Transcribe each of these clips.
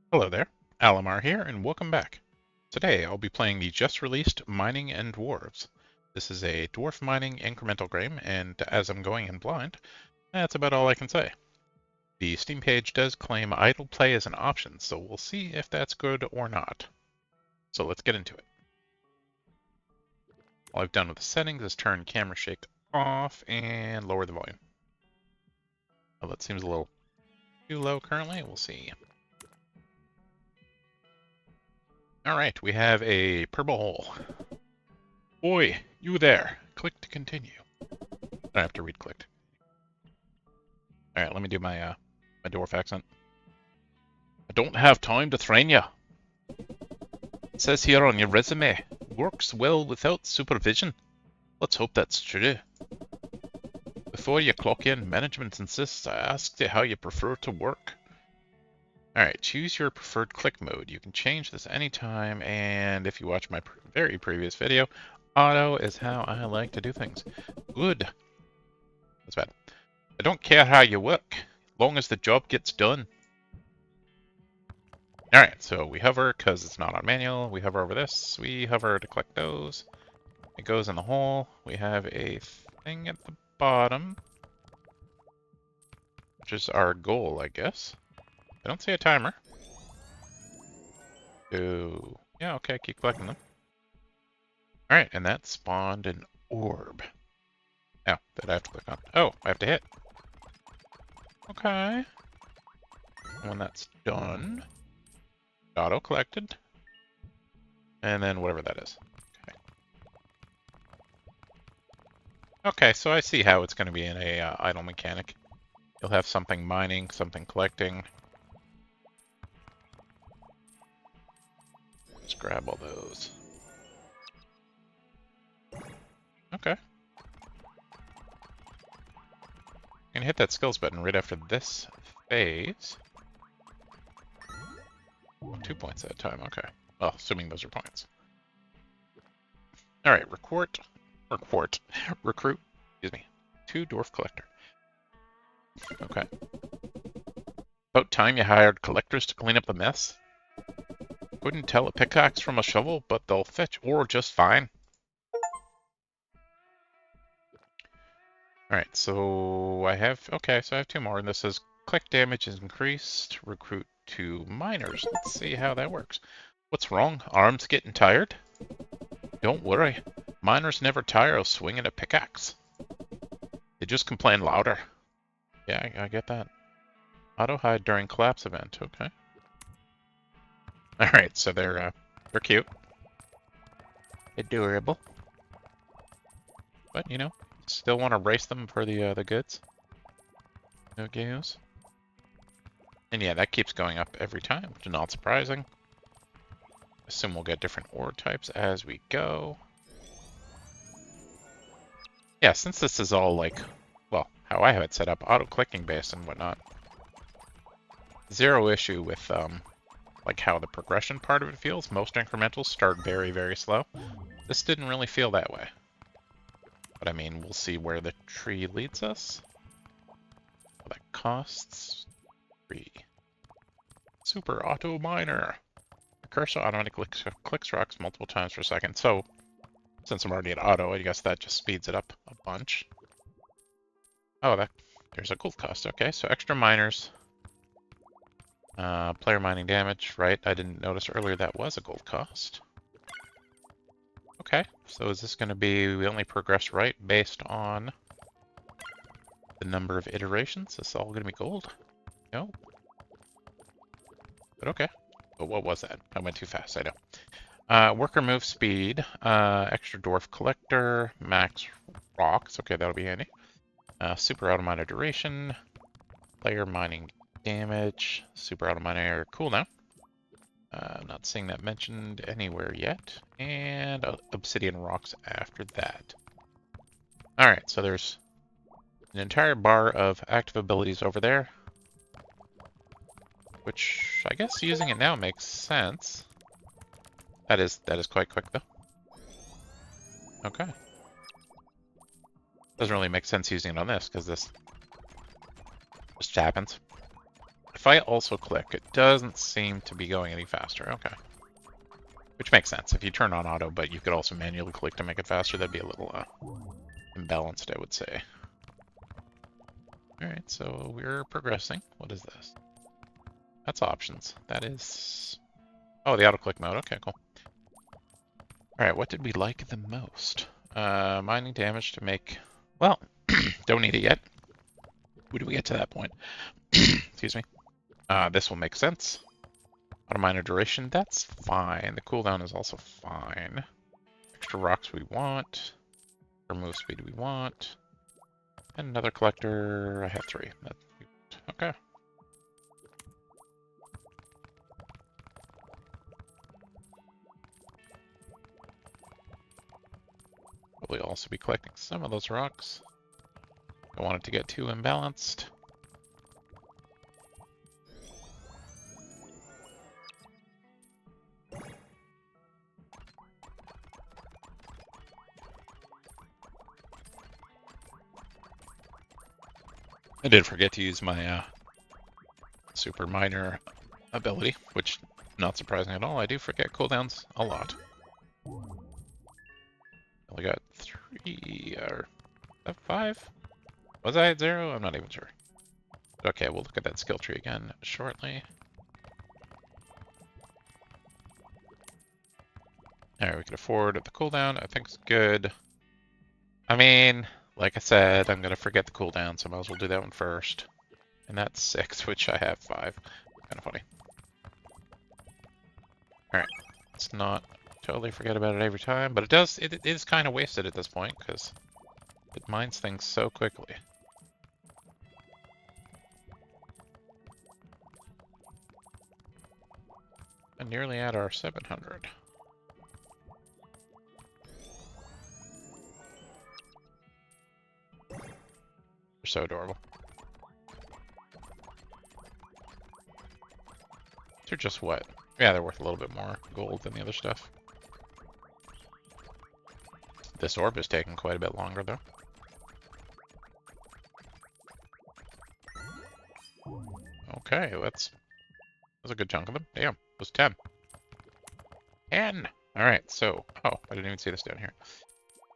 Hello there, Alamar here, and welcome back. Today I'll be playing the just released Mining and Dwarves. This is a dwarf mining incremental game, and as I'm going in blind, that's about all I can say. The Steam page does claim idle play as an option, so we'll see if that's good or not. So let's get into it. All I've done with the settings is turn camera shake off and lower the volume. Well, that seems a little too low currently. We'll see. Alright, we have a purple hole. Oi, you there. Click to continue. I have to read clicked. Alright, let me do my my dwarf accent. I don't have time to train ya. It says here on your resume, works well without supervision. Let's hope that's true. Before you clock in, management insists I asked you how you prefer to work. Alright, choose your preferred click mode. You can change this anytime, and if you watch my very previous video, auto is how I like to do things. Good. That's bad. I don't care how you work, as long as the job gets done. Alright, so we hover because it's not on manual. We hover over this. We hover to collect those. It goes in the hole. We have a thing at the bottom, which is our goal, I guess. I don't see a timer. So, yeah, okay, keep collecting them. Alright, and that spawned an orb. Now, that I have to click on. Oh, I have to hit. Okay. When that's done, auto collected. And then whatever that is. Okay. Okay, so I see how it's going to be in a idle mechanic. You'll have something mining, something collecting. Let's grab all those. Okay. I'm going to hit that skills button right after this phase. 2 points at a time, okay. Well, assuming those are points. Alright, recruit, excuse me, 2 dwarf collector. Okay. About time you hired collectors to clean up the mess. Couldn't tell a pickaxe from a shovel, but they'll fetch ore just fine. Alright, so I have 2 more, and this says click damage is increased, recruit 2 miners. Let's see how that works. What's wrong? Arms getting tired? Don't worry, miners never tire of swinging a pickaxe. They just complain louder. Yeah, I get that. Auto hide during collapse event, okay. Alright, so they're cute. Adorable. But, you know, still want to race them for the goods. No games. And yeah, that keeps going up every time, which is not surprising. Assume we'll get different ore types as we go. Yeah, since this is all like, well, how I have it set up, auto-clicking based and whatnot. Zero issue with like how the progression part of it feels. Most incrementals start very, very slow. This didn't really feel that way. But I mean, we'll see where the tree leads us. Well, that costs 3. Super auto miner. The cursor automatically clicks rocks multiple times per second. So, since I'm already at auto, I guess that just speeds it up a bunch. Oh, there's a gold cost. Okay, so extra miners. Player mining damage, right? I didn't notice earlier that was a gold cost. Okay, so is this going to be, we only progress right based on the number of iterations? Is this all going to be gold? No. But okay. But what was that? I went too fast, I know. Worker move speed, extra dwarf collector, max rocks. Okay, that'll be handy. Super auto miner duration, player mining damage, super auto miner cooldown. Not seeing that mentioned anywhere yet. And obsidian rocks after that. Alright, so there's an entire bar of active abilities over there. Which, I guess using it now makes sense. That is quite quick, though. Okay. Doesn't really make sense using it on this, because this just happens. if I also click, it doesn't seem to be going any faster. Okay. Which makes sense. If you turn on auto, but you could also manually click to make it faster, that'd be a little imbalanced, I would say. Alright, so we're progressing. What is this? That's options. That is... Oh, the auto-click mode. Okay, cool. Alright, what did we like the most? Mining damage to make... Well, don't need it yet. When do we get to that point? Excuse me. This will make sense. Auto miner duration, that's fine. The cooldown is also fine. Extra rocks we want. Remove speed we want. And another collector. I have 3. Okay. Probably also be collecting some of those rocks. Don't want it to get too imbalanced. I did forget to use my super miner ability, which not surprising at all. I do forget cooldowns a lot. Only got 3 or 5? Was I at 0? I'm not even sure. Okay, we'll look at that skill tree again shortly. Alright, we can afford the cooldown. I think it's good. I mean, like I said, I'm going to forget the cooldown, so I might as well do that one first. And that's 6, which I have 5. Kind of funny. Alright, let's not totally forget about it every time, but it is kind of wasted at this point, because it mines things so quickly. And nearly at our 700. They're so adorable. They're just what? Yeah, they're worth a little bit more gold than the other stuff. This orb is taking quite a bit longer, though. Okay, that's a good chunk of them. Damn, it was 10. 10! Alright, so... Oh, I didn't even see this down here.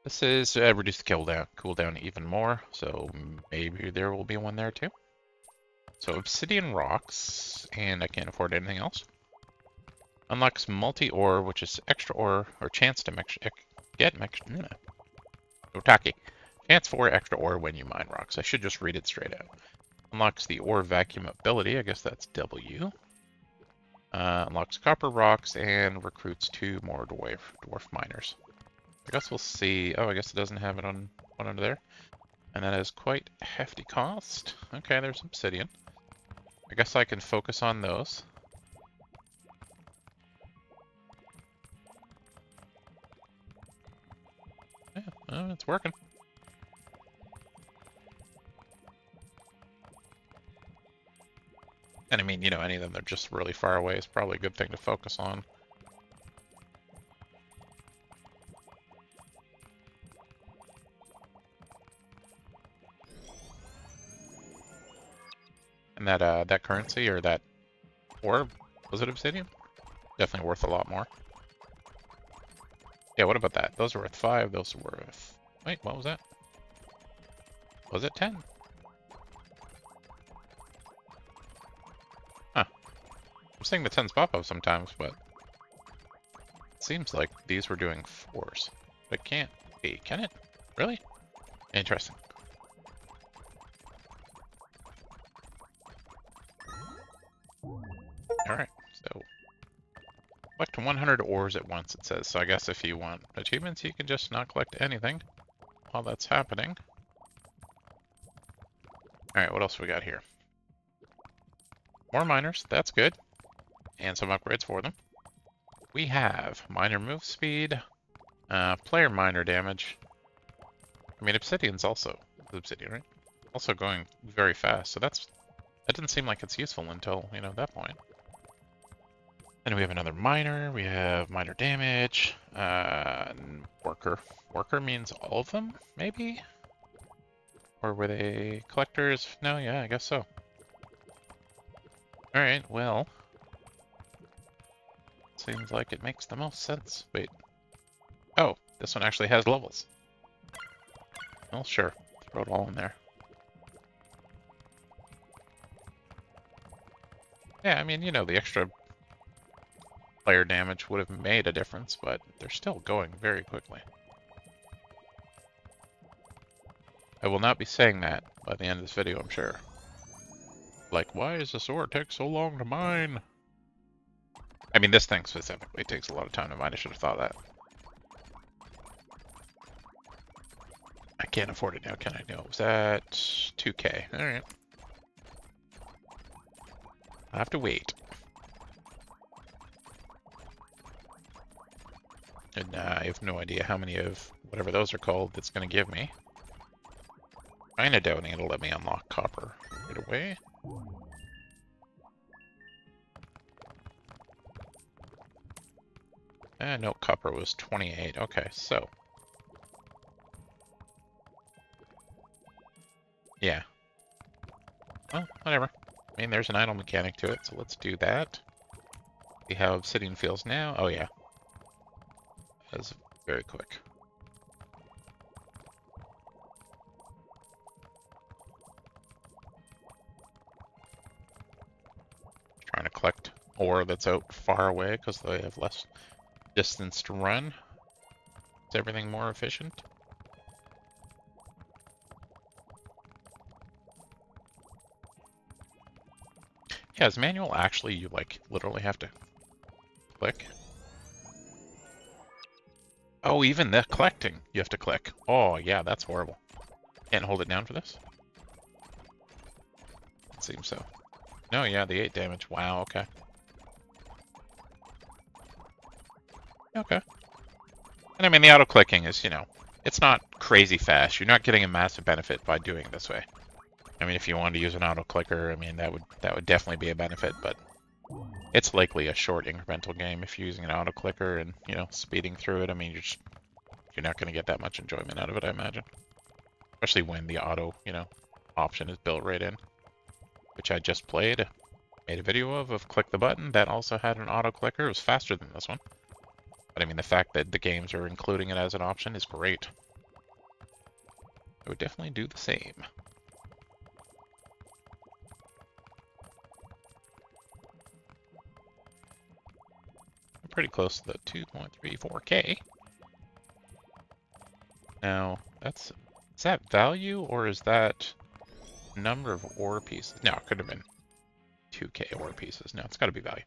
This is reduce the cooldown even more, so maybe there will be one there too. So obsidian rocks, and I can't afford anything else. Unlocks multi-ore, which is extra ore, or chance to get Otaki. Chance for extra ore when you mine rocks. I should just read it straight out. Unlocks the ore vacuum ability, I guess that's W. Unlocks copper rocks, and recruits 2 more dwarf miners. I guess we'll see. Oh, I guess it doesn't have it on one under there. And that is quite hefty cost. Okay, there's obsidian. I guess I can focus on those. Yeah, it's working. And I mean, you know, any of them that are just really far away is probably a good thing to focus on. And that currency or that orb, was it obsidian? Definitely worth a lot more. Yeah, what about that? Those are worth 5, those are worth... Wait, what was that? Was it 10? Huh. I'm seeing the 10s pop up sometimes, but... It seems like these were doing 4s. But it can't be, can it? Really? Interesting. Alright, so... Collect 100 ores at once, it says. So I guess if you want achievements, you can just not collect anything while that's happening. Alright, what else we got here? More miners, that's good. And some upgrades for them. We have miner move speed, player miner damage. I mean, obsidian's also obsidian, right? Also going very fast, so that didn't seem like it's useful until, you know, that point. Then we have another miner, we have miner damage, worker. Worker means all of them, maybe? Or were they collectors? No, yeah, I guess so. Alright, well. Seems like it makes the most sense. Wait. Oh, this one actually has levels. Well, sure. Throw it all in there. Yeah, I mean, you know, the extra player damage would have made a difference, but they're still going very quickly. I will not be saying that by the end of this video, I'm sure. Like, why does the sword take so long to mine? I mean, this thing specifically takes a lot of time to mine. I should have thought that. I can't afford it now, can I? No, it was at 2K. Alright. I have to wait. And I have no idea how many of whatever those are called that's going to give me. Kinda doubting it'll let me unlock copper right away. No, copper was 28. Okay, so. Yeah. Well, whatever. I mean, there's an idle mechanic to it, so let's do that. See how obsidian feels now. Oh, yeah. That's very quick. Trying to collect ore that's out far away because they have less distance to run. Is everything more efficient? Yeah, is manual actually you like literally have to click? Oh, even the collecting you have to click. Oh yeah, that's horrible. Can't hold it down for this? It seems so. No, yeah, the 8 damage. Wow, okay. Okay. And I mean, the auto-clicking is, you know, it's not crazy fast. You're not getting a massive benefit by doing it this way. I mean, if you wanted to use an auto-clicker, I mean, that would definitely be a benefit, but it's likely a short incremental game if you're using an auto-clicker and, you know, speeding through it. I mean, you're not going to get that much enjoyment out of it, I imagine. Especially when the auto, you know, option is built right in, which I just played, made a video of click the button. That also had an auto-clicker. It was faster than this one. But I mean, the fact that the games are including it as an option is great. I would definitely do the same. I'm pretty close to the 2.34K. Now, is that value or is that number of ore pieces? No, it could have been 2K ore pieces. No, it's got to be value.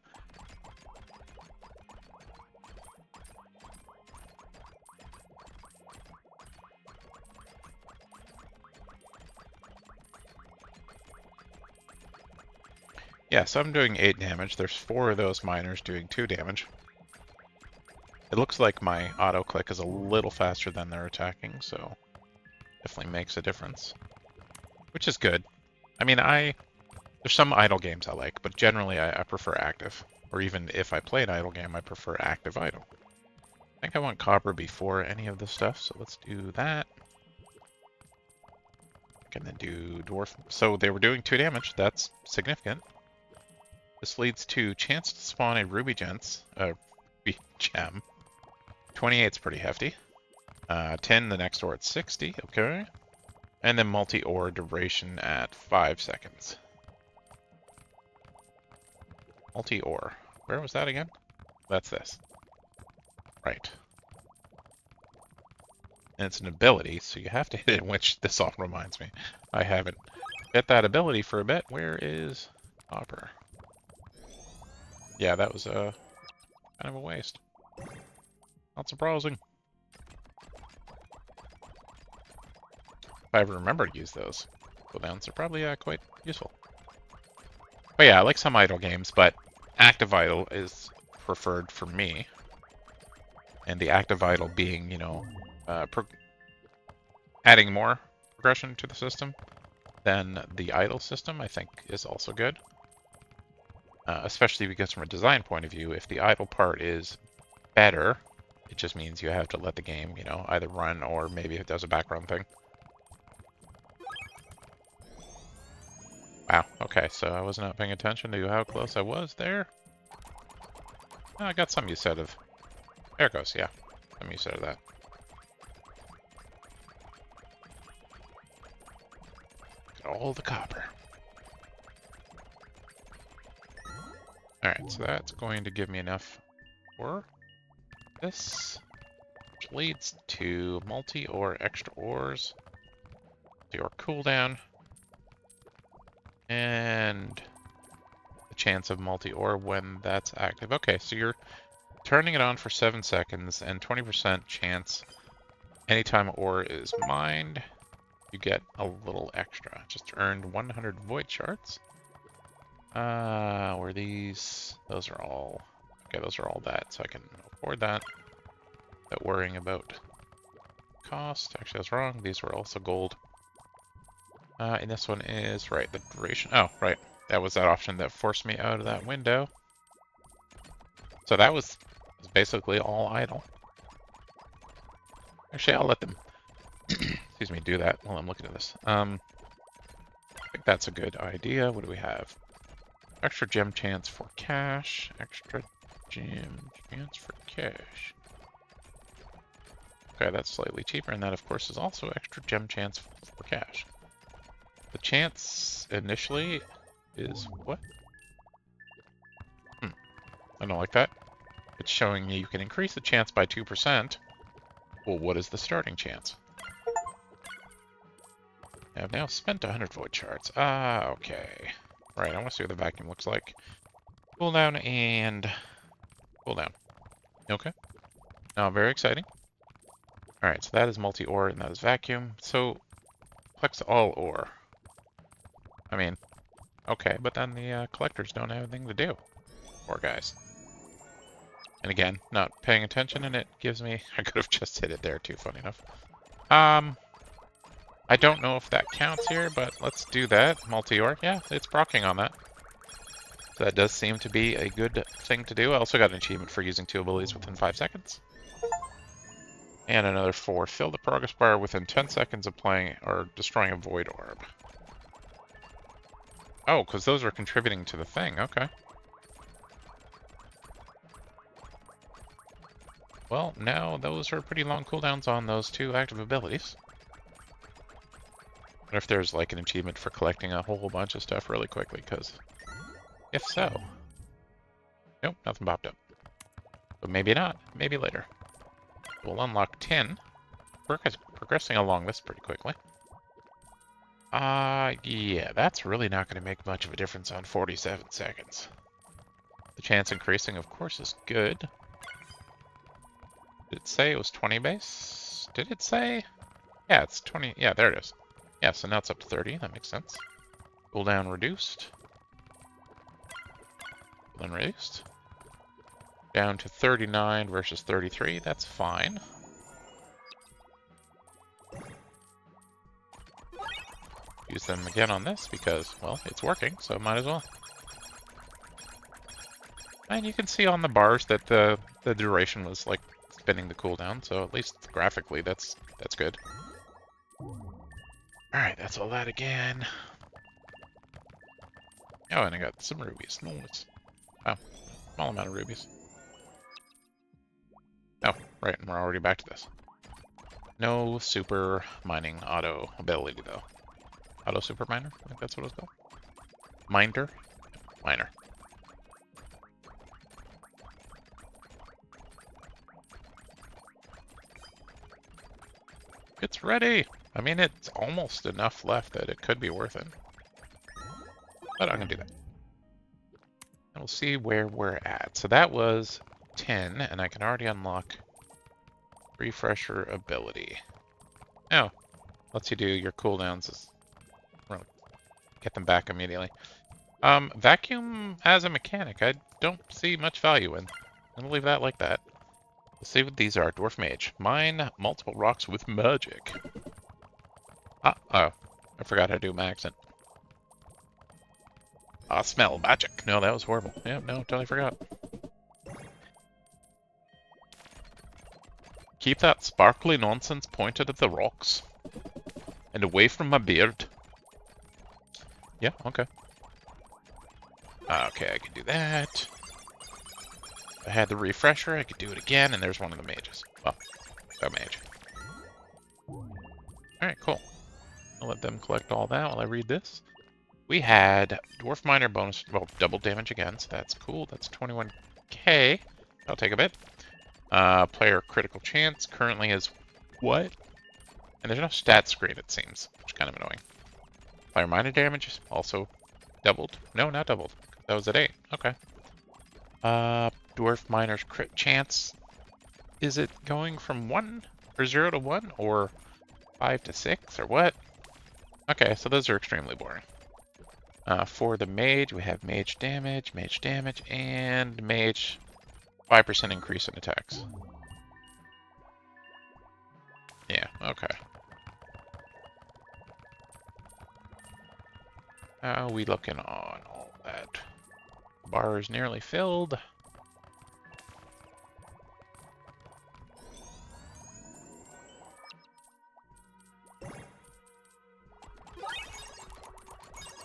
Yeah, so I'm doing 8 damage. There's 4 of those miners doing 2 damage. It looks like my auto-click is a little faster than they're attacking, so definitely makes a difference. Which is good. I mean, there's some idle games I like, but generally I prefer active. Or even if I play an idle game, I prefer active idle. I think I want copper before any of this stuff, so let's do that. I can then do dwarf. So they were doing 2 damage. That's significant. This leads to chance to spawn a ruby gem. 28's pretty hefty. 10 the next ore at 60, okay. And then multi-ore duration at 5 seconds. Multi-ore. Where was that again? That's this. Right. And it's an ability, so you have to hit it, which this all reminds me. I haven't hit that ability for a bit. Where is copper? Yeah, that was kind of a waste. Not surprising. If I ever remember to use those cooldowns, they're probably quite useful. But yeah, I like some idle games, but active idle is preferred for me. And the active idle being, you know, adding more progression to the system than the idle system, I think is also good. Especially because from a design point of view, if the idle part is better, it just means you have to let the game, you know, either run or maybe it does a background thing. Wow, okay, so I was not paying attention to how close I was there. Oh, I got some use out of... There it goes, yeah. Some use out of that. Get all the copper. Alright, so that's going to give me enough for this, which leads to multi-ore extra ores, multi-ore cooldown, and the chance of multi-ore when that's active. Okay, so you're turning it on for 7 seconds, and 20% chance anytime ore is mined, you get a little extra. Just earned 100 void shards. Were these... Those are all... Okay, those are all that, so I can afford that. Without worrying about cost. Actually, I was wrong. These were also gold. And this one is, right, the duration. Oh, right. That was that option that forced me out of that window. So that was basically all idle. Actually, I'll let them, excuse me, do that while I'm looking at this. I think that's a good idea. What do we have? Extra gem chance for cash. Extra gem chance for cash. Okay, that's slightly cheaper, and that, of course, is also extra gem chance for cash. The chance initially is what? I don't like that. It's showing me you can increase the chance by 2%. Well, what is the starting chance? I've now spent 100 void shards. Ah, okay. Right, I want to see what the vacuum looks like. Cooldown and cooldown. Okay. Now, very exciting. Alright, so that is multi-ore and that is vacuum. So, collects all ore. I mean, okay, but then the collectors don't have anything to do. Poor guys. And again, not paying attention, and it gives me... I could have just hit it there too, funny enough. I don't know if that counts here, but let's do that. Multi-ore. Yeah, it's proccing on that. So that does seem to be a good thing to do. I also got an achievement for using 2 abilities within 5 seconds. And another 4. Fill the progress bar within 10 seconds of playing or destroying a void orb. Oh, because those are contributing to the thing. Okay. Well, now those are pretty long cooldowns on those 2 active abilities. What if there's like an achievement for collecting a whole bunch of stuff really quickly, because if so... Nope, nothing popped up. But maybe not. Maybe later. We'll unlock 10. Progressing along this pretty quickly. Yeah, that's really not going to make much of a difference on 47 seconds. The chance increasing, of course, is good. Did it say it was 20 base? Did it say? Yeah, it's 20. Yeah, there it is. Yeah, so now it's up to 30. That makes sense. Cooldown reduced. Cooldown reduced. Down to 39 versus 33. That's fine. Use them again on this because, well, it's working, so might as well. And you can see on the bars that the duration was like spinning the cooldown, so at least graphically that's good. Alright, that's all that again. Oh, and I got some rubies. Nice. Oh, small amount of rubies. Oh, right, and we're already back to this. No super mining auto ability, though. Auto super miner? I think that's what it's called. Minder? Miner. It's ready! I mean, it's almost enough left that it could be worth it. But I'm gonna do that. And we'll see where we're at. So that was 10, and I can already unlock refresher ability. Oh, lets you do your cooldowns. Get them back immediately. Vacuum as a mechanic, I don't see much value in. I'm gonna leave that like that. Let's see what these are. Dwarf Mage. Mine multiple rocks with magic. Oh, I forgot how to do my accent. Smell magic. No, that was horrible. Yeah, no, totally forgot. Keep that sparkly nonsense pointed at the rocks. And away from my beard. Yeah, okay. Okay, I can do that. If I had the refresher, I could do it again, and there's one of the mages. Well, a mage. Alright, cool. I'll let them collect all that while I read this. We had Dwarf Miner bonus, well, double damage again, so that's cool. That's 21k. I'll take a bit. Player critical chance currently is what? And there's no stat screen, it seems, which is kind of annoying. Player miner damage also doubled. No, not doubled. That was at 8. Okay. Dwarf miner's crit chance. Is it going from 1 or 0 to 1 or 5 to 6 or what? Okay, so those are extremely boring. For the mage, we have mage damage, and mage 5% increase in attacks. Yeah, okay. How are we looking on all that? Bar is nearly filled.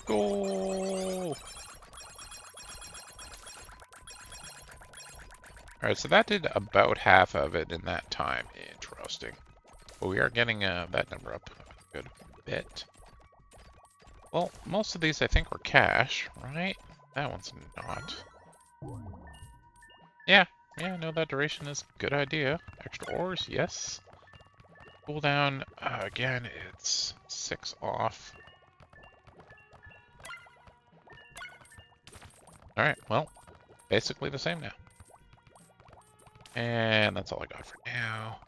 Go! Alright, so that did about half of it in that time. Interesting. But we are getting that number up a good bit. Well, most of these I think were cash, right? That one's not. Yeah, no, that duration is a good idea. Extra ores, yes. Cooldown, again, it's 6 off. Alright, well, basically the same now. And that's all I got for now.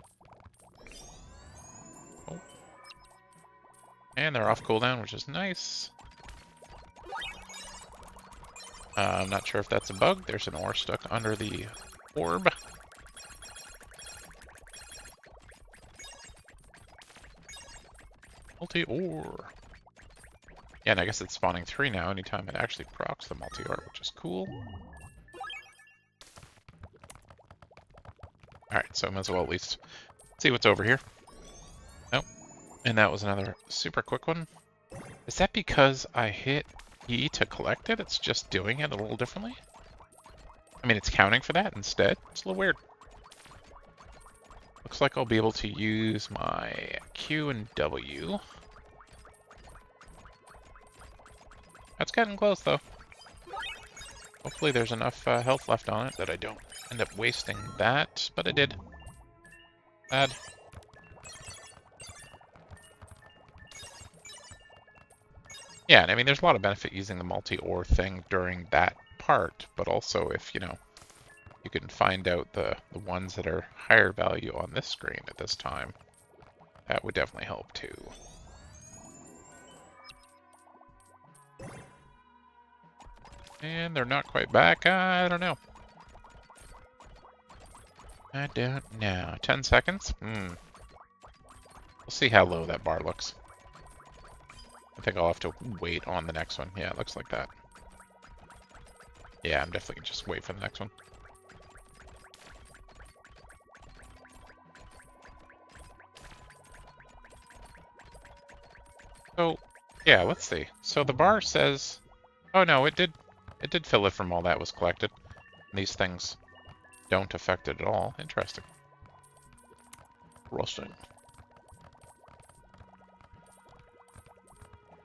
Oh. And they're off cooldown, which is nice. I'm not sure if that's a bug. There's an ore stuck under the orb. Multi-ore. Yeah, and I guess it's spawning 3 now anytime it actually procs the multi-ore, which is cool. Alright, so I might as well at least see what's over here. Nope. And that was another super quick one. Is that because I hit E to collect it? It's just doing it a little differently? I mean, it's counting for that instead? It's a little weird. Looks like I'll be able to use my Q and W. That's getting close, though. Hopefully there's enough health left on it that I don't end up wasting that, but I did. Bad. Yeah, and I mean, there's a lot of benefit using the multi-ore thing during that part, but also if, you know, you can find out the ones that are higher value on this screen at this time, that would definitely help too. And they're not quite back. I don't know. I don't know. 10 seconds? We'll see how low that bar looks. I think I'll have to wait on the next one. Yeah, it looks like that. Yeah, I'm definitely gonna just wait for the next one. So, yeah, let's see. So the bar says... Oh no, it did fill it from all that was collected. These things don't affect it at all. Interesting. Roasting.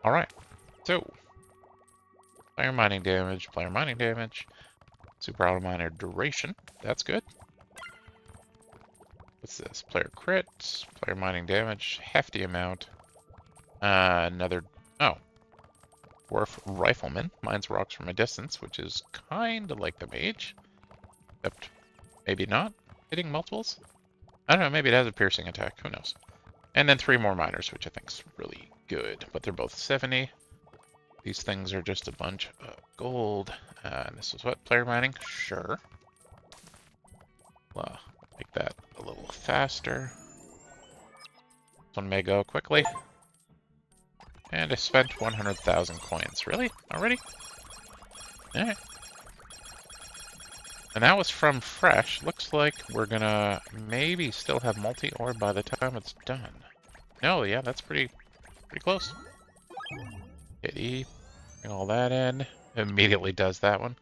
Alright, so player mining damage, super auto miner duration. That's good. What's this? Player crit, player mining damage, hefty amount. Another, oh, Dwarf Rifleman mines rocks from a distance, which is kind of like the mage, except maybe not hitting multiples. I don't know, maybe it has a piercing attack, who knows. And then 3 more miners, which I think is really good, but they're both 70. These things are just a bunch of gold. And this is what, player mining? Sure. Well, make that a little faster. This one may go quickly. And I spent 100,000 coins. Really? Already? Alright. And that was from fresh. Looks like we're gonna maybe still have multi-ore by the time it's done. No, yeah, that's pretty close. Hit E, bring all that in, immediately does that one.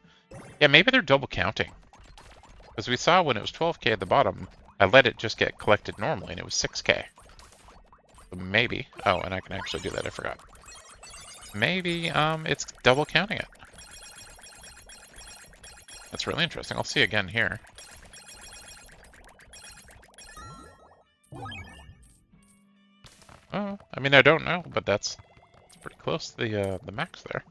Yeah, maybe they're double counting. Because we saw when it was 12k at the bottom, I let it just get collected normally, and it was 6k. So maybe. Oh, and I can actually do that, I forgot. Maybe it's double counting it. That's really interesting. I'll see again here. Oh, I mean, I don't know, but that's pretty close to the max there.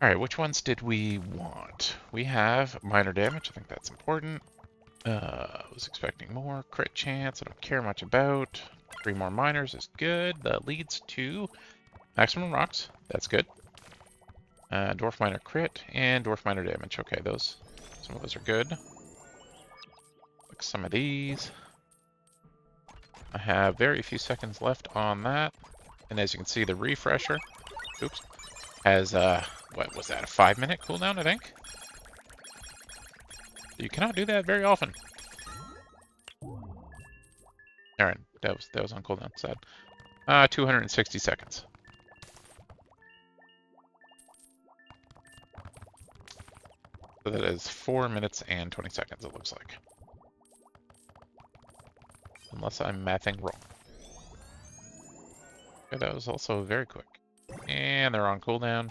All right, which ones did we want? We have minor damage. I think that's important. I was expecting more. Crit chance, I don't care much about. 3 more minors is good. That leads to maximum rocks. That's good. Dwarf minor crit and dwarf minor damage. Okay, some of those are good. Like some of these. I have very few seconds left on that. And as you can see, the refresher, oops, has, what was that, a 5-minute cooldown, I think? You cannot do that very often. Alright, that was on cooldown, sad. 260 seconds. So that is 4 minutes and 20 seconds, it looks like. Unless I'm mathing wrong. Okay, that was also very quick. And they're on cooldown.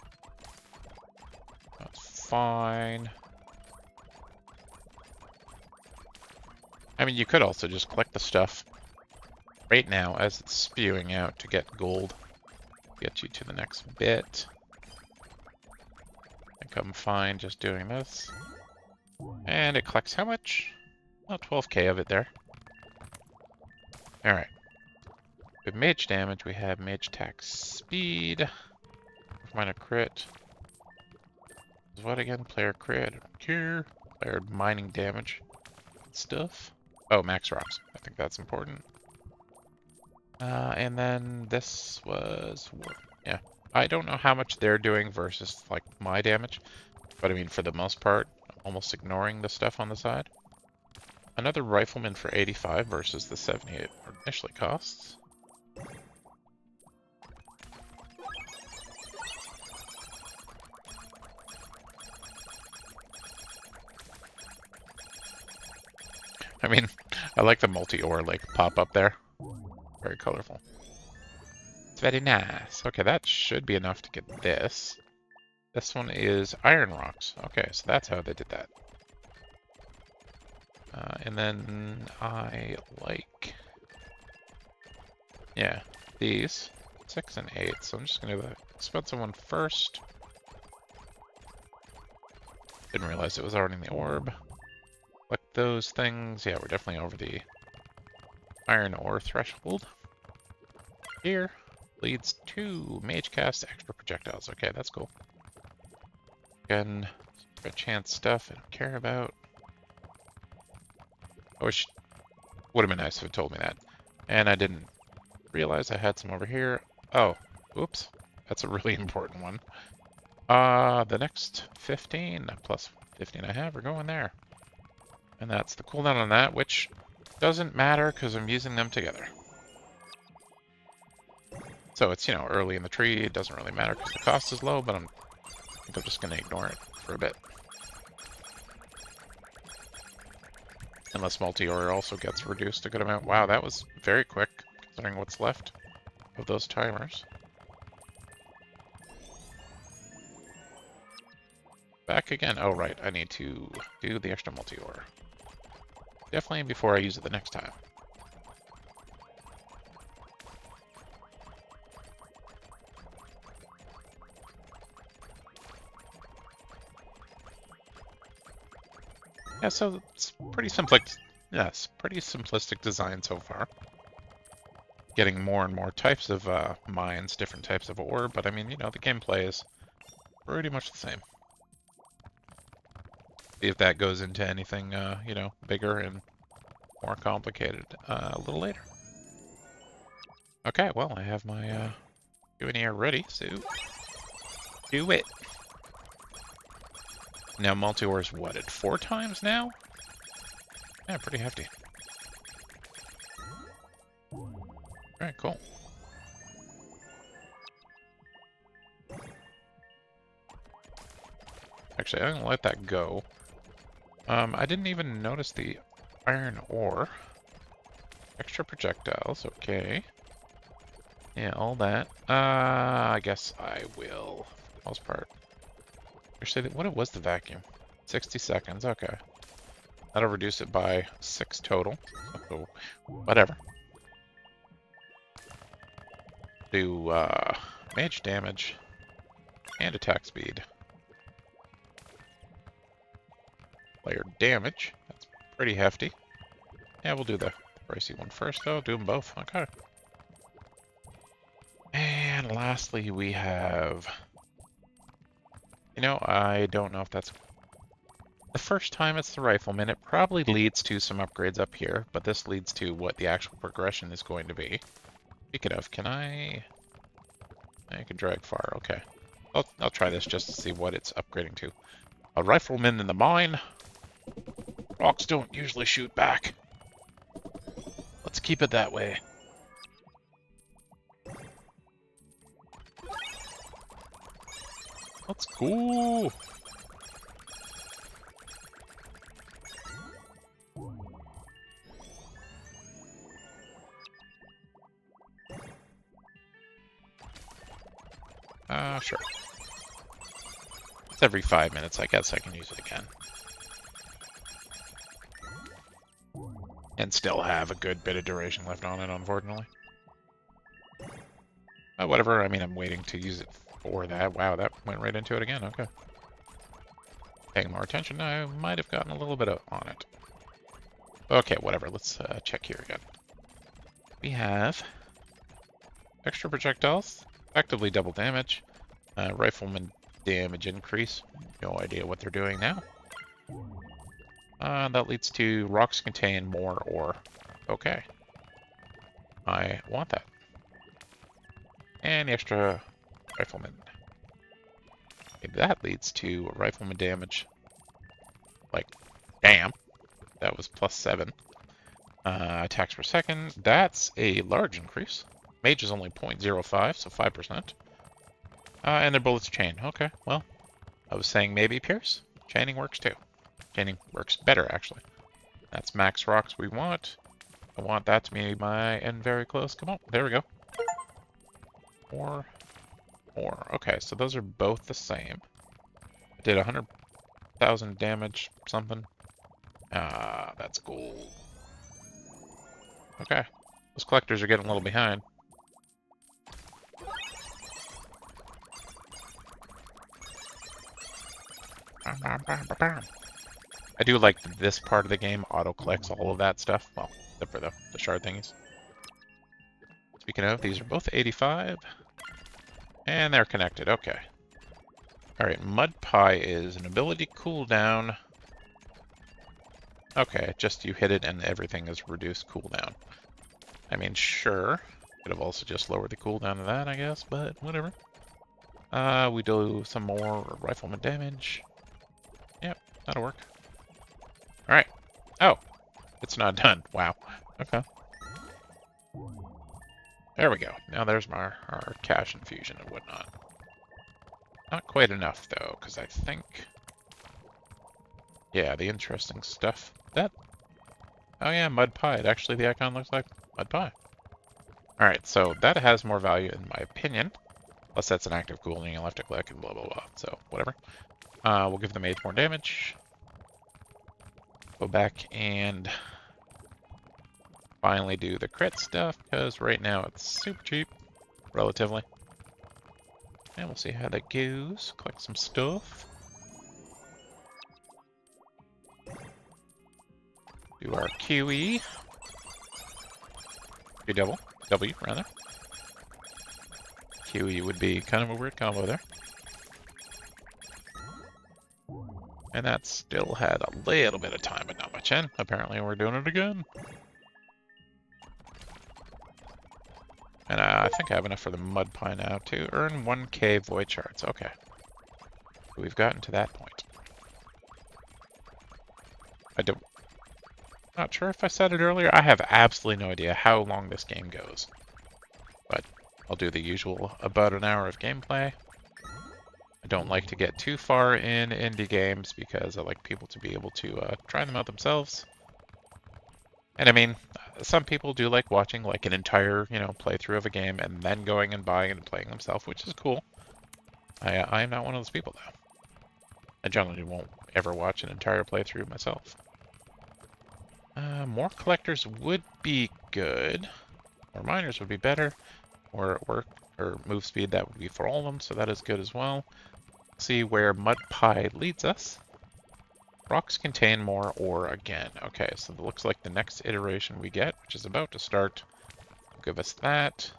That's fine. I mean, you could also just collect the stuff right now as it's spewing out to get gold. Get you to the next bit. I think I'm fine just doing this. And it collects how much? About 12k of it there. Alright. With mage damage, we have mage attack speed. Minor crit. What again? Player crit. I don't care. Player mining damage. Stuff. Oh, max rocks. I think that's important. And then this was... yeah. I don't know how much they're doing versus, like, my damage. But I mean, for the most part, I'm almost ignoring the stuff on the side. Another rifleman for 85 versus the 78 initially costs. I mean, I like the multi-ore like pop up there. Very colorful. It's very nice. Okay, that should be enough to get this. This one is iron rocks. Okay, so that's how they did that. And then I like, yeah, these 6 and 8. So I'm just gonna do the expensive one first. Didn't realize it was already in the orb. Like those things, yeah, we're definitely over the iron ore threshold. Here leads to mage cast extra projectiles. Okay, that's cool. Again, red chance stuff I don't care about. I wish would have been nice if it told me that. And I didn't realize I had some over here. Oh, oops. That's a really important one. The next 15 plus 15 I have are going there. And that's the cooldown on that, which doesn't matter because I'm using them together. So it's, you know, early in the tree. It doesn't really matter because the cost is low, but I think I'm just going to ignore it for a bit. Unless multi-ore also gets reduced a good amount. Wow, that was very quick considering what's left of those timers. Back again. Oh, right. I need to do the extra multi-ore. Definitely before I use it the next time. Yeah, so it's pretty simplistic. Yes, pretty simplistic design so far. Getting more and more types of mines, different types of ore, but I mean, you know, the gameplay is pretty much the same. See if that goes into anything, you know, bigger and more complicated a little later. Okay, well, I have my souvenir ready, so do it. Now multi-ore is what, at 4 times now? Yeah, pretty hefty. Alright, cool. Actually, I'm gonna let that go. I didn't even notice the iron ore. Extra projectiles, okay. Yeah, all that. I guess I will, for the most part. Actually, what was the vacuum? 60 seconds, okay. That'll reduce it by 6 total. So, whatever. Do mage damage and attack speed. Player damage. That's pretty hefty. Yeah, we'll do the pricey one first, though. Do them both. Okay. And lastly, we have... You know, I don't know if that's... The first time it's the rifleman, it probably leads to some upgrades up here, but this leads to what the actual progression is going to be. Speaking of, can I can drag far, okay. I'll try this just to see what it's upgrading to. A rifleman in the mine. Rocks don't usually shoot back. Let's keep it that way. Let's go. Sure. It's every 5 minutes, I guess I can use it again. And still have a good bit of duration left on it, unfortunately. Whatever, I mean, I'm waiting to use it for that. Wow, that went right into it again, okay. Paying more attention, I might have gotten a little bit on it. Okay, whatever, let's check here again. We have extra projectiles, effectively double damage. Rifleman damage increase. No idea what they're doing now. That leads to rocks contain more ore. Okay. I want that. And the extra rifleman. Okay, that leads to rifleman damage. Like, bam. That was +7. Attacks per second. That's a large increase. Mage is only 0.05, so 5%. And their bullets chain. Okay, well, I was saying maybe pierce. Chaining works too. Chaining works better, actually. That's max rocks we want. I want that to be my end very close. Come on, there we go. More. Okay, so those are both the same. I did 100,000 damage, something. That's gold. Okay, those collectors are getting a little behind. I do like this part of the game, auto collects all of that stuff. Well, except for the shard thingies. Speaking of, these are both 85. And they're connected, okay. Alright, Mud Pie is an ability cooldown. Okay, just you hit it and everything is reduced cooldown. I mean, sure. Could have also just lowered the cooldown of that, I guess, but whatever. We do some more rifleman damage. Yep, that'll work. Alright. Oh, it's not done. Wow. Okay. There we go. Now there's our cash infusion and whatnot. Not quite enough, though, because I think... Yeah, the interesting stuff. That... Oh yeah, Mud Pie. Actually, the icon looks like Mud Pie. Alright, so that has more value in my opinion. Plus that's an active cool and you'll have to click and blah blah blah. So, whatever. We'll give the mage more damage. Go back and... finally do the crit stuff, because right now it's super cheap, relatively. And we'll see how that goes. Collect some stuff. Do our QE. W, rather. QE would be kind of a weird combo there. And that still had a little bit of time, but not much in. Apparently we're doing it again. And I think I have enough for the Mud Pie now to earn 1k void shards. Okay. We've gotten to that point. Not sure if I said it earlier. I have absolutely no idea how long this game goes. But I'll do the usual about an hour of gameplay. I don't like to get too far in indie games because I like people to be able to try them out themselves. And I mean, some people do like watching like an entire, playthrough of a game and then going and buying and playing themselves, which is cool. I am not one of those people, though. I generally won't ever watch an entire playthrough myself. More collectors would be good. More miners would be better. More work or move speed, that would be for all of them, so that is good as well. See where Mud Pie leads us. Rocks contain more ore again. Okay, so it looks like the next iteration we get, which is about to start, will give us that.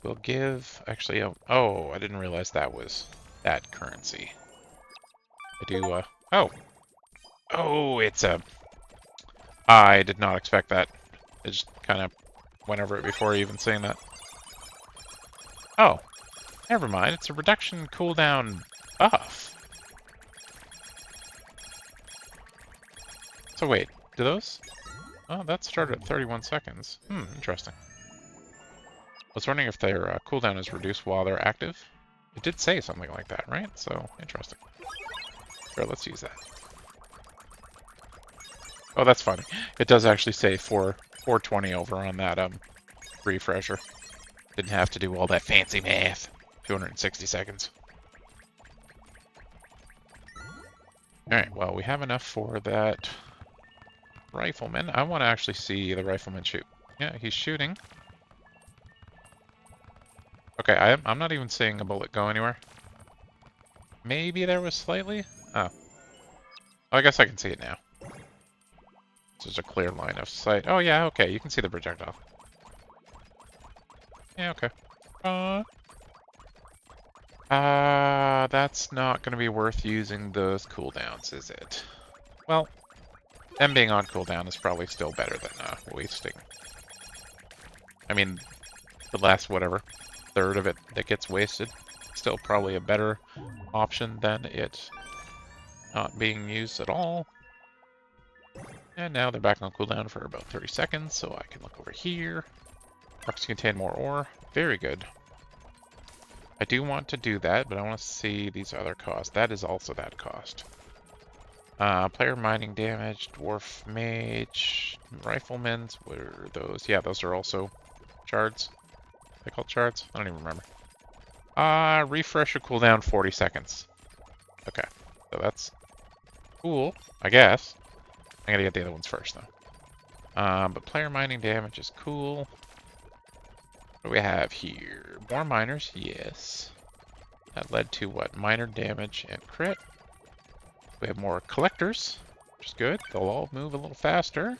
We'll give, actually, oh, I didn't realize that was that currency. I do, oh, it's a, I did not expect that. I just kind of went over it before even saying that. Oh, never mind, it's a reduction cooldown buff. So wait, do those? Oh, that started at 31 seconds. Interesting. I was wondering if their cooldown is reduced while they're active. It did say something like that, right? So, interesting. Sure, let's use that. Oh, that's funny. It does actually say 420 over on that refresher. Didn't have to do all that fancy math. 260 seconds. Alright, well, we have enough for that rifleman. I want to actually see the rifleman shoot. Yeah, he's shooting. Okay, I'm not even seeing a bullet go anywhere. Maybe there was slightly? Oh. I guess I can see it now. There's a clear line of sight. Oh yeah, okay, you can see the projectile. Yeah, okay. That's not going to be worth using those cooldowns, is it? Well, them being on cooldown is probably still better than wasting. I mean, the last, whatever, third of it that gets wasted, still probably a better option than it not being used at all. And now they're back on cooldown for about 30 seconds, so I can look over here. Rocks contain more ore. Very good. I do want to do that, but I want to see these other costs. That is also that cost. Player mining damage, dwarf mage, riflemen's, what are those? Yeah, those are also shards. They called shards? I don't even remember. Refresher cooldown 40 seconds. Okay, so that's cool, I guess. I gotta get the other ones first, though. But player mining damage is cool. What do we have here? More miners, yes. That led to what? Minor damage and crit. We have more collectors, which is good. They'll all move a little faster.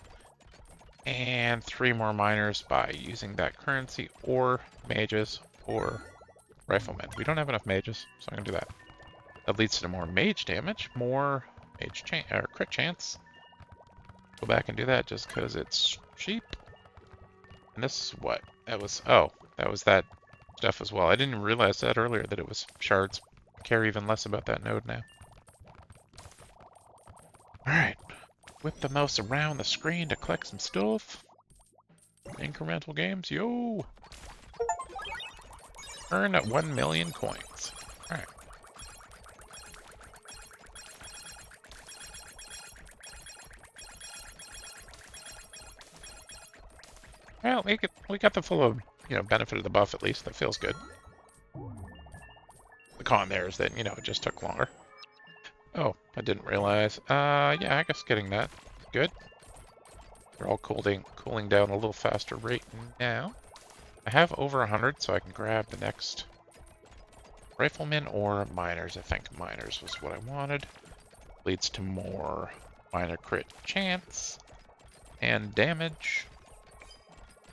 And 3 more miners by using that currency, or mages, or riflemen. We don't have enough mages, so I'm gonna do that. That leads to more mage damage, more mage crit chance. Go back and do that just because it's cheap. And this is what? That was, oh, that was that stuff as well. I didn't realize that earlier, that it was shards. I care even less about that node now. Alright. Whip the mouse around the screen to collect some stuff. Incremental games, yo! Earn 1 million coins. Alright. Well, we got the full benefit of the buff at least. That feels good. The con there is that, it just took longer. Oh, I didn't realize. Yeah, I guess getting that good. They're all cooling down a little faster rate now. I have over 100, so I can grab the next riflemen or miners. I think miners was what I wanted. Leads to more minor crit chance and damage.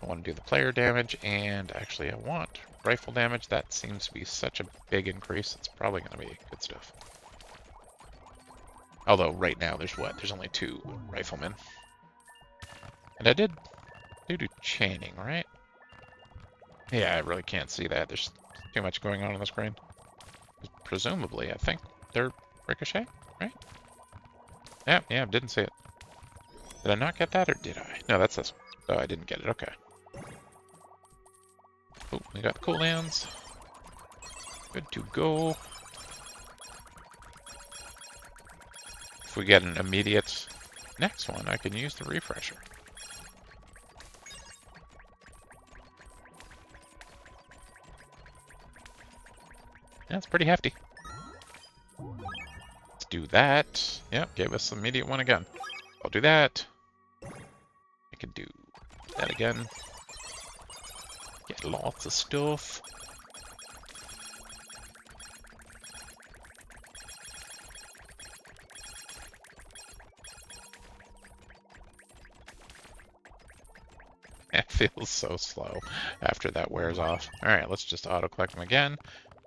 I want to do the player damage, and actually I want rifle damage. That seems to be such a big increase. It's probably going to be good stuff. Although right now there's what? There's only 2 riflemen. And I did do chaining, right? Yeah, I really can't see that. There's too much going on the screen. Presumably, I think they're ricochet, right? Yeah, didn't see it. Did I not get that, or did I? No, that's this. Oh, I didn't get it. Okay. Oh, we got the cooldowns. Good to go. if we get an immediate next one, I can use the refresher. Yeah, it's pretty hefty. Let's do that. Yep, gave us the immediate one again. I'll do that. I can do that again. Get lots of stuff. It feels so slow after that wears off. Alright, let's just auto-collect them again,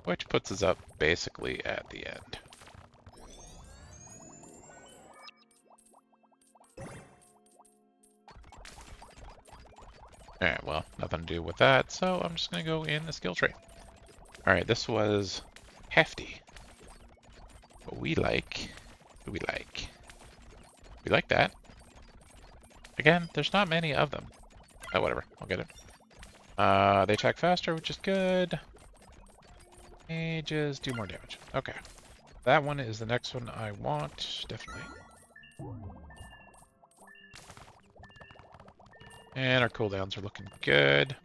which puts us up basically at the end. Alright, well, nothing to do with that, so I'm just going to go in the skill tree. Alright, this was hefty. But we like that. Again, there's not many of them. Oh, whatever. I'll get it. They attack faster, which is good. Mages do more damage. Okay. That one is the next one I want, definitely. And our cooldowns are looking good.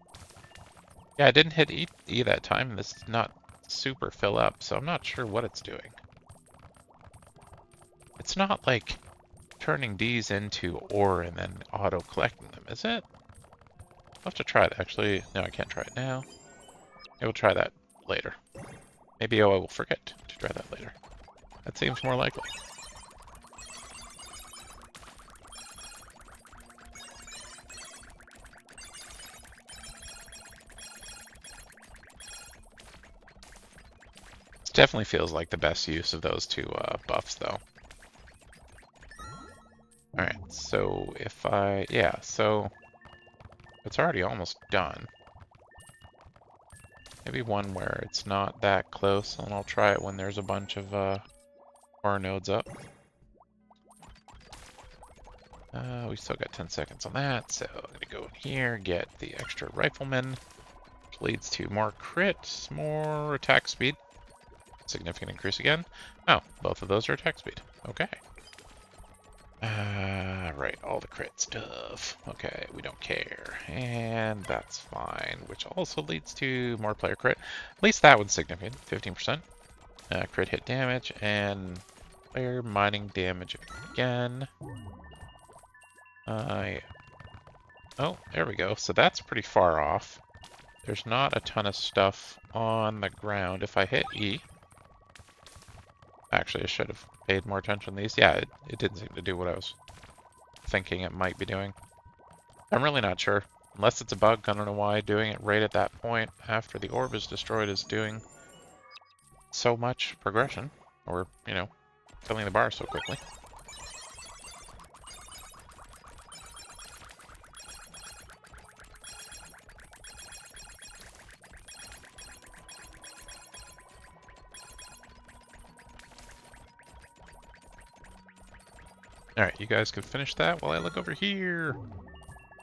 Yeah, I didn't hit E that time. This did not super fill up, so I'm not sure what it's doing. It's not like turning Ds into ore and then auto-collecting them, is it? I'll have to try it, actually. No, I can't try it now. I will try that later. Maybe I will forget to try that later. That seems more likely. This definitely feels like the best use of those two buffs, though. Alright, so if I... yeah, so... it's already almost done. Maybe one where it's not that close, and I'll try it when there's a bunch of ore nodes up. We still got 10 seconds on that, so I'm going to go in here, get the extra rifleman, which leads to more crits, more attack speed. Significant increase again. Oh, both of those are attack speed. Okay. Right, all the crit stuff. Okay, we don't care. And that's fine, which also leads to more player crit. At least that one's significant, 15%. Crit hit damage and player mining damage again. Yeah. Oh, there we go. So that's pretty far off. There's not a ton of stuff on the ground. If I hit E... actually, I should have paid more attention to these. Yeah, it didn't seem to do what I was thinking it might be doing. I'm really not sure. Unless it's a bug, I don't know why doing it right at that point after the orb is destroyed is doing so much progression. Or, you know, filling the bar so quickly. Alright, you guys can finish that while I look over here.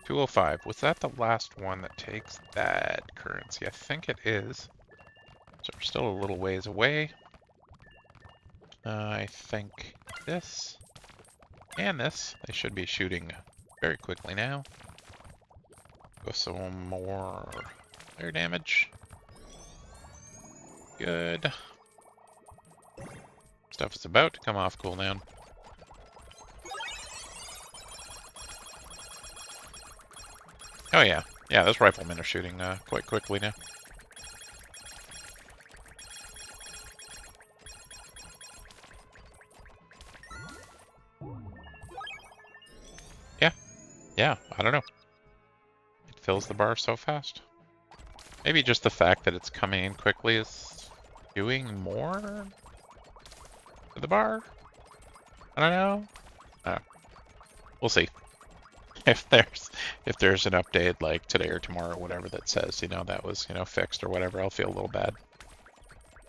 205. Was that the last one that takes that currency? I think it is. So we're still a little ways away. I think this and this, they should be shooting very quickly now. Go some more air damage. Good. Stuff is about to come off cooldown. Oh yeah, yeah, those riflemen are shooting quite quickly now. Yeah, I don't know. It fills the bar so fast. Maybe just the fact that it's coming in quickly is doing more to the bar? I don't know. We'll see. If there's an update like today or tomorrow or whatever that says, you know, that was, you know, fixed or whatever, I'll feel a little bad.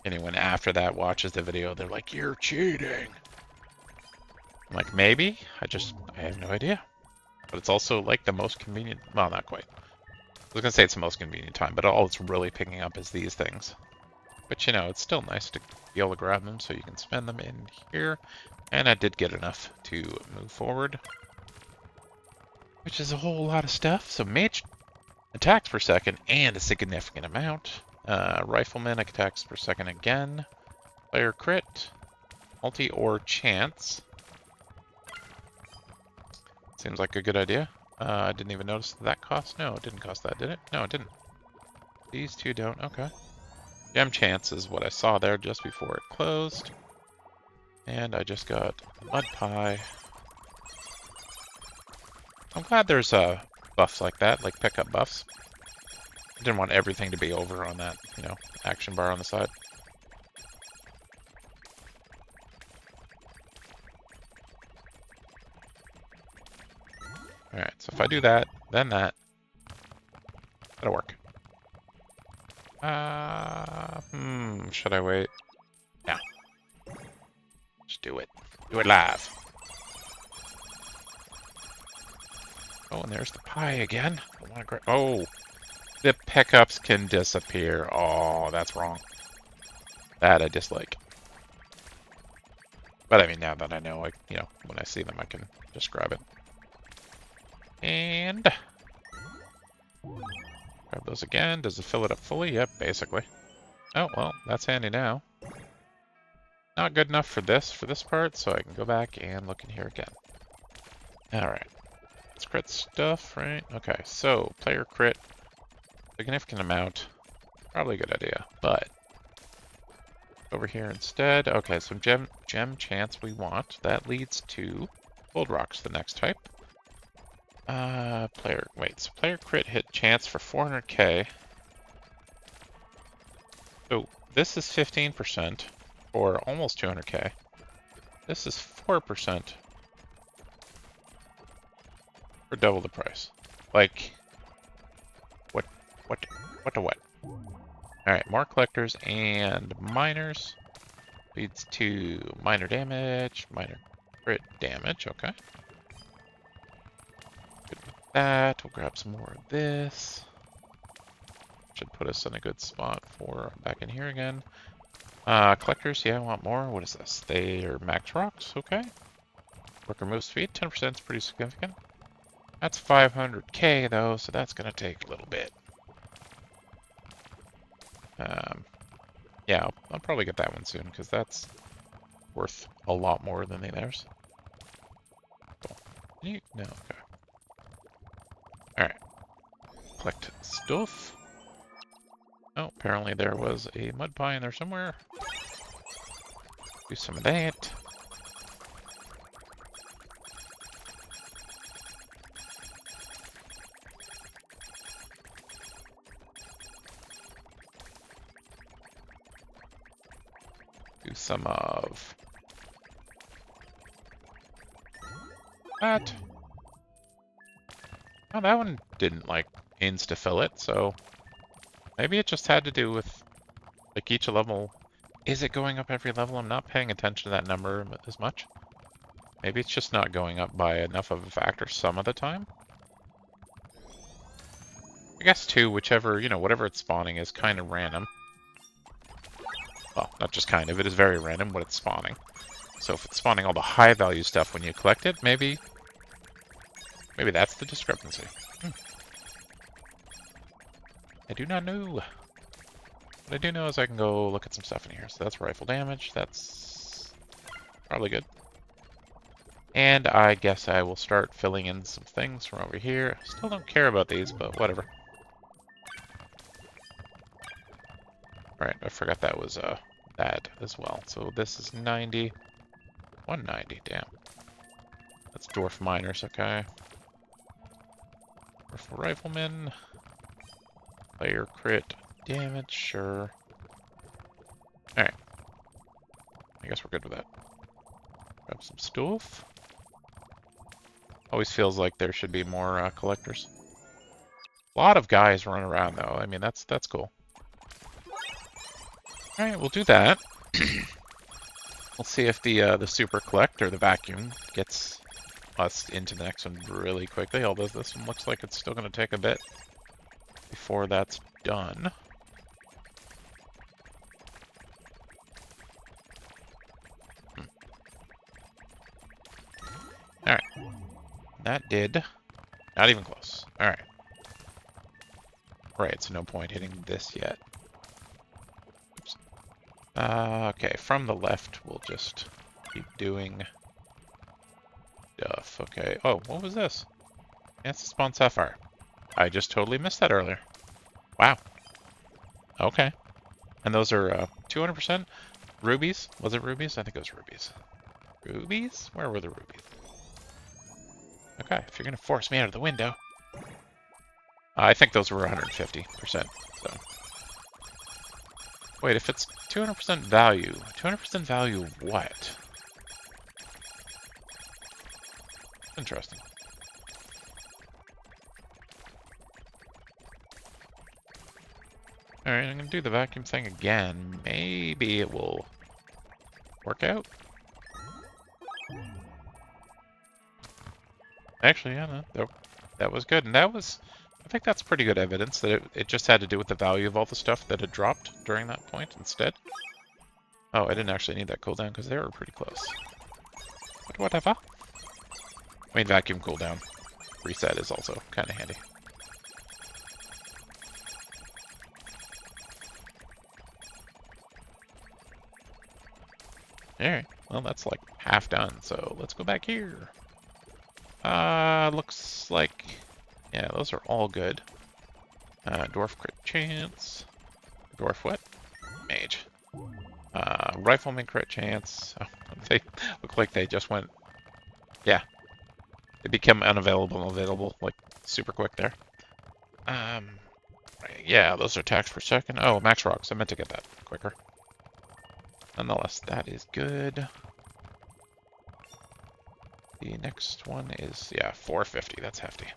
Anyone after that watches the video, they're like, you're cheating. I'm like, maybe? I have no idea. But it's also like the most convenient, well, not quite. I was gonna say it's the most convenient time, but all it's really picking up is these things. But you know, it's still nice to be able to grab them so you can spend them in here. And I did get enough to move forward, which is a whole lot of stuff. So mage attacks per second and a significant amount. Rifleman attacks per second again. Player crit, multi or chance. Seems like a good idea. I didn't even notice that cost. No, it didn't cost that, did it? No, it didn't. These two don't. Okay. Gem chance is what I saw there just before it closed. And I just got mud pie. I'm glad there's buffs like that, like pickup buffs. I didn't want everything to be over on that, you know, action bar on the side. Alright, so if I do that, then that, that'll work. Should I wait? No. Just do it. Do it live. Oh, and there's the pie again. I want to grab. Oh, the pickups can disappear. Oh, that's wrong. That I dislike. But I mean, now that I know, you know, when I see them, I can just grab it. And grab those again. Does it fill it up fully? Yep, basically. Oh, well, that's handy now. Not good enough for this part, so I can go back and look in here again. Alright. It's crit stuff, right? Okay, so player crit, significant amount, probably a good idea, but over here instead, okay, some gem chance we want. That leads to gold rocks, the next type. So player crit hit chance for 400k. So this is 15% for almost 200k. This is 4% for double the price. Like, what? Alright, more collectors and miners leads to minor damage, minor crit damage, okay. Good with that. We'll grab some more of this. Should put us in a good spot for back in here again. Collectors, yeah, I want more. What is this? They are max rocks, okay. Worker move speed, 10% is pretty significant. That's 500k though, so that's gonna take a little bit. Yeah, I'll probably get that one soon because that's worth a lot more than the others. Cool. No, okay. Alright. Collect stuff. Oh, apparently there was a mud pie in there somewhere. Do some of that. Do some of that. Oh, that one didn't like insta-fill it, so maybe it just had to do with like each level. Is it going up every level? I'm not paying attention to that number as much. Maybe it's just not going up by enough of a factor some of the time. I guess too, whichever, you know, whatever it's spawning is kind of random. Well, not just kind of, it is very random what it's spawning. So if it's spawning all the high value stuff when you collect it, maybe that's the discrepancy. I do not know. What I do know is I can go look at some stuff in here. So that's rifle damage. That's probably good. And I guess I will start filling in some things from over here. Still don't care about these, but whatever. Right, I forgot that was that as well. So this is 90. 190, damn. That's dwarf miners, okay. Dwarf rifleman. Player crit damage, sure. Alright. I guess we're good with that. Grab some stuff. Always feels like there should be more collectors. A lot of guys running around though. I mean, that's cool. Alright, we'll do that. We'll see if the super collect or the vacuum gets us into the next one really quickly, although this one looks like it's still going to take a bit before that's done. that did. Not even close. All right. Right, so no point hitting this yet. Oops. Okay, from the left, we'll just keep doing stuff. Okay. Oh, what was this? Chance to spawn sapphire. I just totally missed that earlier. Wow. Okay. And those are 200% rubies? Was it rubies? I think it was rubies. Rubies? Where were the rubies? Okay, if you're going to force me out of the window. I think those were 150%. So. Wait, if it's 200% value, 200% value of what? Interesting. Alright, I'm going to do the vacuum thing again. Maybe it will work out. Actually, yeah, no, that was good. And that was, I think that's pretty good evidence that it just had to do with the value of all the stuff that had dropped during that point instead. Oh, I didn't actually need that cooldown because they were pretty close. But whatever. I mean, vacuum cooldown reset is also kind of handy. Alright, well that's like half done, so let's go back here. Looks like, yeah, those are all good. Dwarf crit chance. Dwarf what? Mage. Rifleman crit chance. Oh, they look like they just went, yeah. They become unavailable and available, like, super quick there. Yeah, those are attacks per second. Oh, max rocks. I meant to get that quicker. Nonetheless, that is good. The next one is, yeah, 450. That's hefty.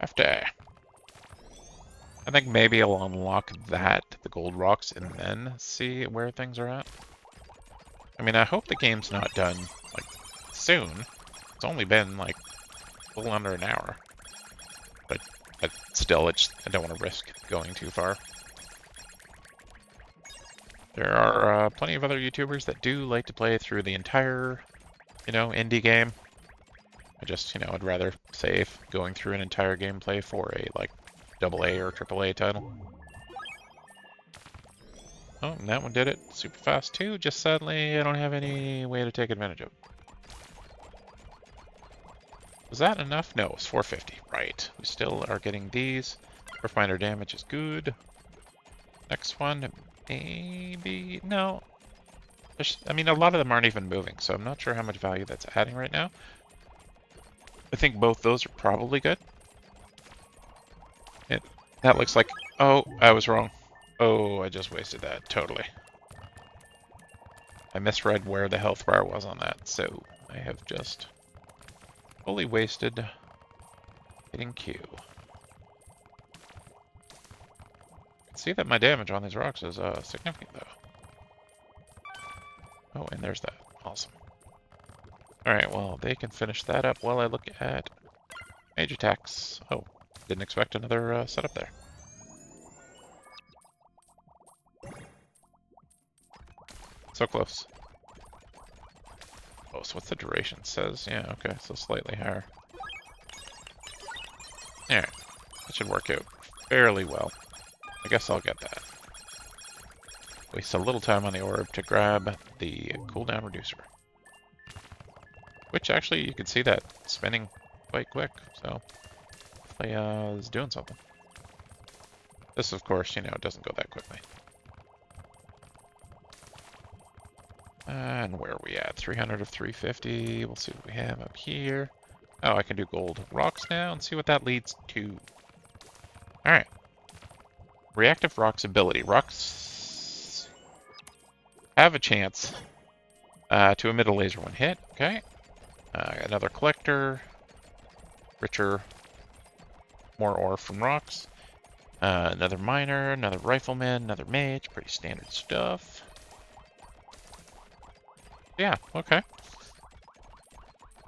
Hefty. I think maybe I'll unlock that, the gold rocks, and then see where things are at. I mean, I hope the game's not done, like, soon. It's only been, like, a little under an hour. But still, I don't want to risk going too far. There are plenty of other YouTubers that do like to play through the entire, indie game. I just, I'd rather save going through an entire gameplay for a, like, AA or AAA title. Oh, and that one did it super fast too, just sadly I don't have any way to take advantage of it. Was that enough? No, it's 450. Right. We still are getting these. Refiner damage is good. Next one, maybe... No. I mean, a lot of them aren't even moving, so I'm not sure how much value that's adding right now. I think both those are probably good. That looks like... Oh, I was wrong. Oh, I just wasted that. Totally. I misread where the health bar was on that, so I have just fully wasted hitting Q. See that my damage on these rocks is significant, though. Oh, and there's that. Awesome. Alright, well, they can finish that up while I look at mage attacks. Oh, didn't expect another setup there. So close. Oh, so what's the duration? It says, yeah, okay, so slightly higher. Alright, that should work out fairly well. I guess I'll get that. Waste a little time on the orb to grab the cooldown reducer. Which actually, you can see that spinning quite quick, so hopefully is doing something. This, of course, doesn't go that quickly. And where are we at? 300 of 350. We'll see what we have up here. Oh, I can do gold rocks now and see what that leads to. Alright. Reactive rocks ability. Rocks have a chance to emit a laser when hit. Okay. Another collector. Richer. More ore from rocks. Another miner. Another rifleman. Another mage. Pretty standard stuff. Yeah, okay.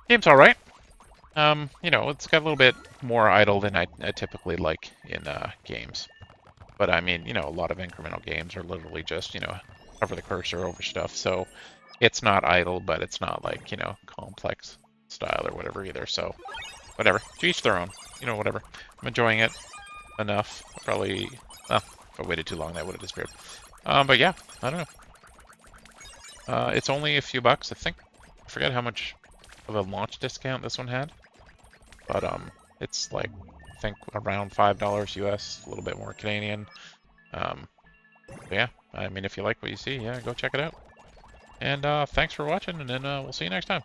Game's alright. It's got a little bit more idle than I typically like in games. But I mean, a lot of incremental games are literally just, hover the cursor over stuff. So it's not idle, but it's not like, complex. style or whatever either. So whatever, to each their own. You know, whatever. I'm enjoying it enough. Probably, well, if I waited too long, that would have disappeared. But yeah, I don't know. It's only a few bucks, I think. I forget how much of a launch discount this one had, but it's like I think around $5 US, a little bit more Canadian. But yeah, I mean, if you like what you see, yeah, go check it out. And thanks for watching, and then we'll see you next time.